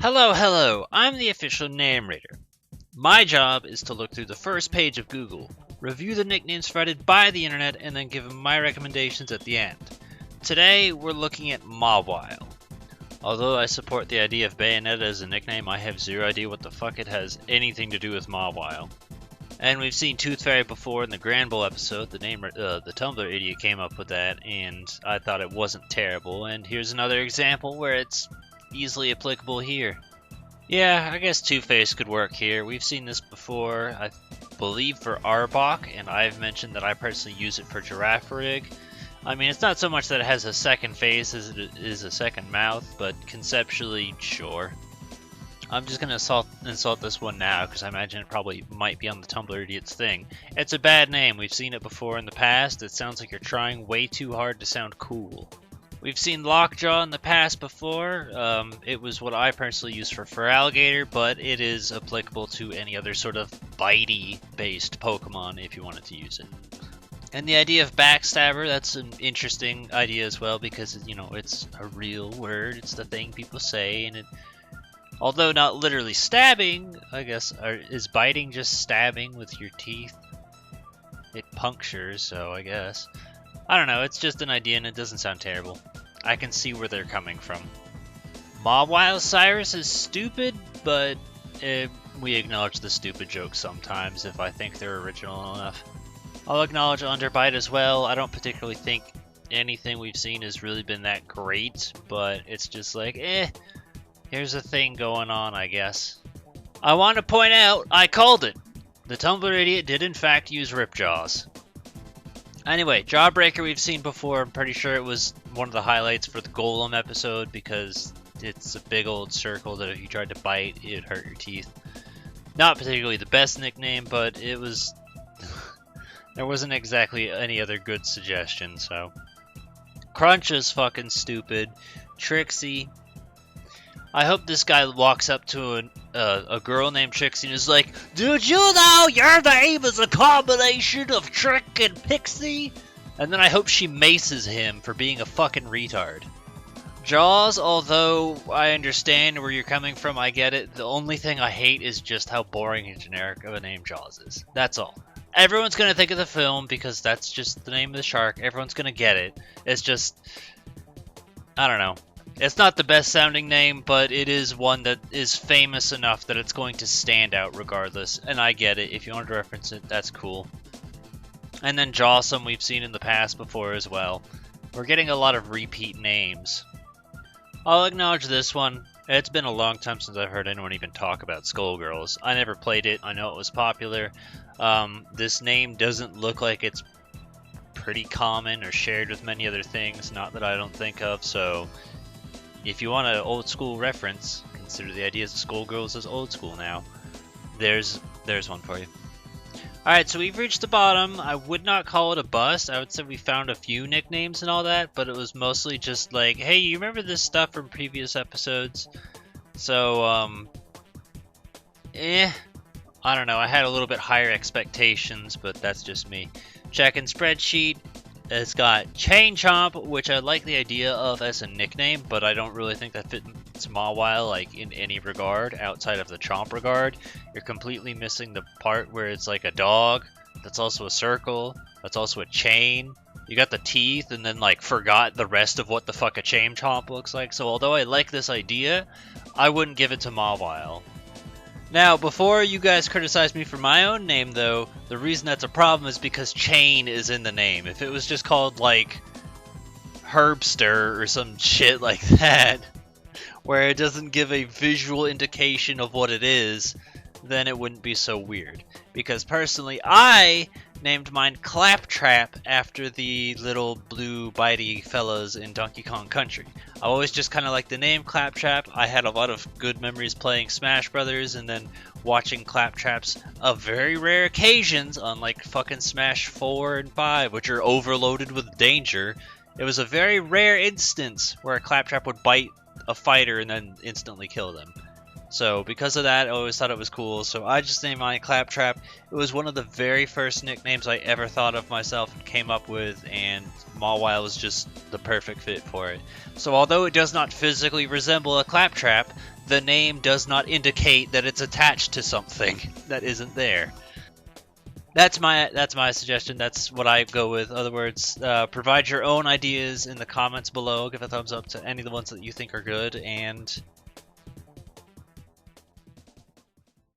Hello, hello, I'm the official narrator. My job is to look through the first page of Google, review the nicknames provided by the internet, and then give my recommendations at the end. Today, we're looking at Mawile. Although I support the idea of Bayonetta as a nickname, I have zero idea what the fuck it has anything to do with Mawile. And we've seen Tooth Fairy before in the Grand Bowl episode. The Tumblr idiot came up with that, and I thought it wasn't terrible. And here's another example where it's easily applicable here. Yeah, I guess Two-Face could work here. We've seen this before, I believe for Arbok, and I've mentioned that I personally use it for Girafarig. I mean, it's not so much that it has a second face as it is a second mouth, but conceptually, sure. I'm just gonna insult this one now, because I imagine it probably might be on the Tumblr Idiots thing. It's a bad name. We've seen it before in the past. It sounds like you're trying way too hard to sound cool. We've seen Lockjaw in the past before. It was what I personally use for alligator, but it is applicable to any other sort of bitey-based Pokemon if you wanted to use it. And the idea of backstabber, that's an interesting idea as well, because, you know, it's a real word. It's the thing people say, and it, although not literally stabbing, I guess, is biting just stabbing with your teeth? It punctures, so I guess. I don't know, it's just an idea and it doesn't sound terrible. I can see where they're coming from. Mawile Cyrus is stupid, but we acknowledge the stupid jokes sometimes if I think they're original enough. I'll acknowledge Underbite as well. I don't particularly think anything we've seen has really been that great, but it's just like, here's a thing going on, I guess. I want to point out, I called it! The Tumblr idiot did in fact use Ripjaws. Anyway, Jawbreaker we've seen before. I'm pretty sure it was one of the highlights for the Golem episode because it's a big old circle that if you tried to bite, it'd hurt your teeth. Not particularly the best nickname, but it was... there wasn't exactly any other good suggestion, so... Crunch is fucking stupid. Trixie... I hope this guy walks up to a girl named Trixie and is like, "Did you know your name is a combination of Trick and Pixie?" And then I hope she maces him for being a fucking retard. Jaws, although I understand where you're coming from, I get it. The only thing I hate is just how boring and generic of a name Jaws is. That's all. Everyone's gonna think of the film because that's just the name of the shark. Everyone's gonna get it. It's just... I don't know. It's not the best sounding name, but it is one that is famous enough that it's going to stand out regardless. And I get it. If you want to reference it, that's cool. And then Jawsome we've seen in the past before as well. We're getting a lot of repeat names. I'll acknowledge this one. It's been a long time since I've heard anyone even talk about Skullgirls. I never played it. I know it was popular. This name doesn't look like it's pretty common or shared with many other things. Not that I don't think of, so... if you want an old school reference, consider the ideas of Skullgirls as old school now. There's one for you. Alright, so we've reached the bottom. I would not call it a bust. I would say we found a few nicknames and all that, but it was mostly just like, hey, you remember this stuff from previous episodes? So, I don't know. I had a little bit higher expectations, but that's just me. Checking spreadsheet. It's got Chain Chomp, which I like the idea of as a nickname, but I don't really think that fits Mawile like in any regard outside of the Chomp regard. You're completely missing the part where it's like a dog, that's also a circle, that's also a chain. You got the teeth and then like forgot the rest of what the fuck a Chain Chomp looks like. So although I like this idea, I wouldn't give it to Mawile. Now, before you guys criticize me for my own name, though, the reason that's a problem is because chain is in the name. If it was just called, like, Herbster or some shit like that, where it doesn't give a visual indication of what it is, then it wouldn't be so weird. Because personally, I named mine Claptrap after the little blue bitey fellas in Donkey Kong Country. I always just kind of liked the name Claptrap. I had a lot of good memories playing Smash Brothers and then watching Claptraps of very rare occasions on like fucking Smash 4 and 5, which are overloaded with danger. It was a very rare instance where a Claptrap would bite a fighter and then instantly kill them. So because of that, I always thought it was cool, so I just named mine Claptrap. It was one of the very first nicknames I ever thought of myself and came up with, and Mawile was just the perfect fit for it. So although it does not physically resemble a Claptrap, the name does not indicate that it's attached to something that isn't there. That's my suggestion. That's what I go with. In other words, provide your own ideas in the comments below. Give a thumbs up to any of the ones that you think are good, and